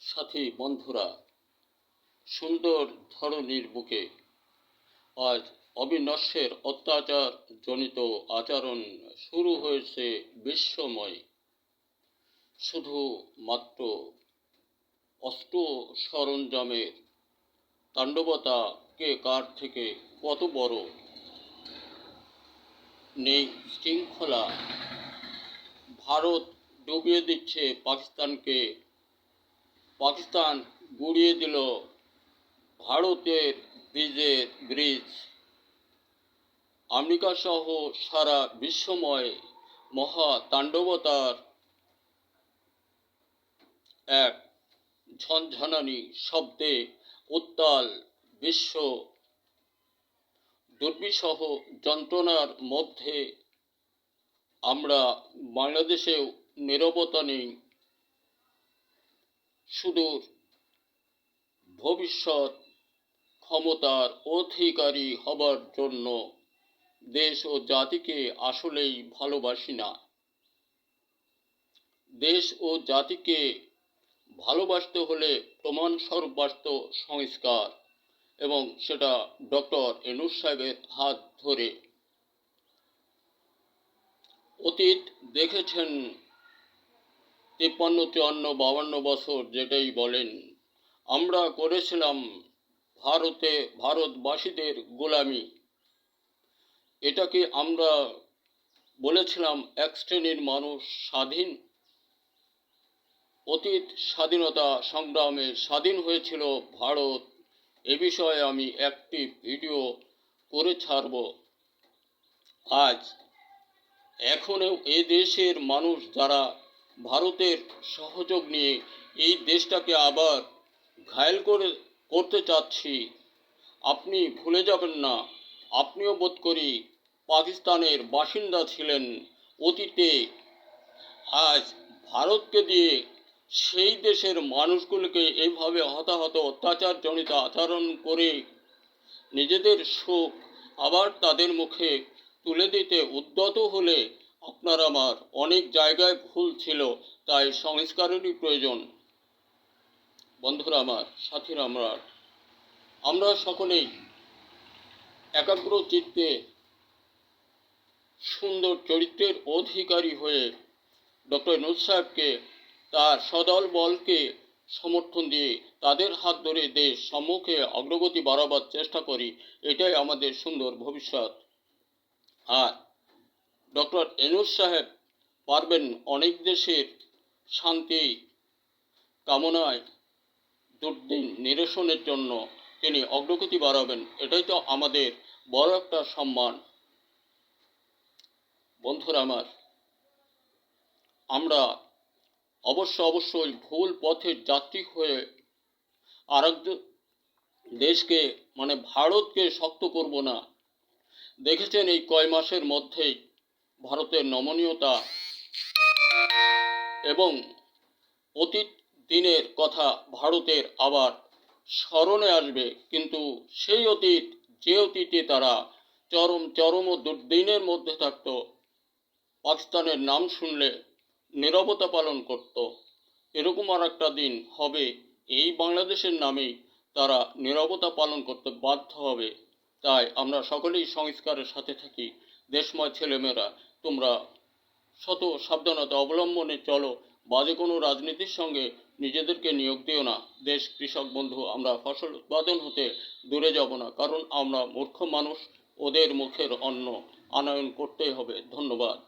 সাথী বন্ধুরা, সুন্দর ধরণীর বুকে আজ অবিনশ্বর অত্যাচার জনিত আচরণ শুরু হয়েছে বিশ্বময়। শুধু মাত্র অস্ত্র সরঞ্জামের তাণ্ডবতা কে কার থেকে কত বড়, নেই শৃঙ্খলা। ভারত ডুবিয়ে দিচ্ছে পাকিস্তানকে, পাকিস্তান গুড়িয়ে দিল ভারতের ব্রিজ। আমেরিকা সহ সারা বিশ্বময় মহা তাণ্ডবতার এক ঝনঝনানি শব্দে উত্তাল বিশ্ব। দুর্বিষহ যন্ত্রণার মধ্যে আমরা বাংলাদেশেও নীরবতা নেই। সুদূর ভবিষ্যৎ ক্ষমতার অধিকারী হবার জন্য দেশ ও জাতিকে আসলেই ভালোবাসি না। দেশ ও জাতিকে ভালোবাসতে হলে প্রমাণস্বরূপ বাস্তব সংস্কার, এবং সেটা ডক্টর ইউনূস সাহেবের হাত ধরে। অতীত দেখেছেন 53, 54, 52 বছর যেটাই বলেন, আমরা করেছিলাম ভারতবাসীদের গোলামি। এটাকে আমরা বলেছিলাম এক শ্রেণীর মানুষ স্বাধীন। অতীত স্বাধীনতা সংগ্রামে স্বাধীন হয়েছিল ভারত। এ বিষয়ে আমি একটি ভিডিও করে ছাড়ব। আজ এখনও এই দেশের মানুষ যারা ভারতের সহযোগ নিয়ে এই দেশটাকে আবার ঘায়েল করতে চাচ্ছি, আপনি ভুলে যাবেন না, আপনিও বোধ করি পাকিস্তানের বাসিন্দা ছিলেন অতীতে। আজ ভারতকে দিয়ে সেই দেশের মানুষগুলোকে এইভাবে হতাহত অত্যাচারজনিত আচরণ করে নিজেদের সুখ আবার তাদের মুখে তুলে দিতে উদ্যত হলে আপনার আমার অনেক জায়গায় ভুল ছিল, তাই সংস্কারেরই প্রয়োজন। বন্ধুরা আমার, সাথীরা আমরা সকলেই একাগ্র চিত্তে সুন্দর চরিত্রের অধিকারী হয়ে ডক্টর ইউনূস সাহেবকে তার সদল বলকে সমর্থন দিয়ে তাদের হাত ধরে দেশ সম্মুখে অগ্রগতি বাড়াবার চেষ্টা করি। এটাই আমাদের সুন্দর ভবিষ্যৎ। আর ডক্টর ইউনূস সাহেব পারবেন অনেক দেশের শান্তি কামনায়, দুর্দিন নিরসনের জন্য তিনি অগ্রগতি বাড়াবেন। এটাই তো আমাদের বড় একটা সম্মান। বন্ধুরা আমার, আমরা অবশ্যই ভুল পথের যাত্রী হয়ে আরেক দেশকে ভারতকে শক্ত করব না। দেখেছেন এই কয় মাসের মধ্যেই ভারতের নমনীয়তা, এবং অতীত দিনের কথা ভারতের আবার স্মরণে আসবে। কিন্তু সেই অতীত, যে অতীতে তারা চরম ও দুর্দিনের মধ্যে থাকত, পাকিস্তানের নাম শুনলে নীরবতা পালন করত, এরকম আর একটা দিন হবে এই বাংলাদেশের নামেই তারা নীরবতা পালন করতে বাধ্য হবে। তাই আমরা সকলেই সংস্কারের সাথে থাকি। দেশময় ছেলেমেয়েরা, তোমরা শত সাবধানতা অবলম্বনে চলো। বাজে কোনো রাজনীতির সঙ্গে নিজেদেরকে নিয়োগ দিও না। দেশ কৃষক বন্ধু, আমরা ফসল উৎপাদন হতে দূরে যাব না, কারণ আমরা মূর্খ মানুষ। ওদের মুখের অন্ন আনয়ন করতেই হবে। ধন্যবাদ।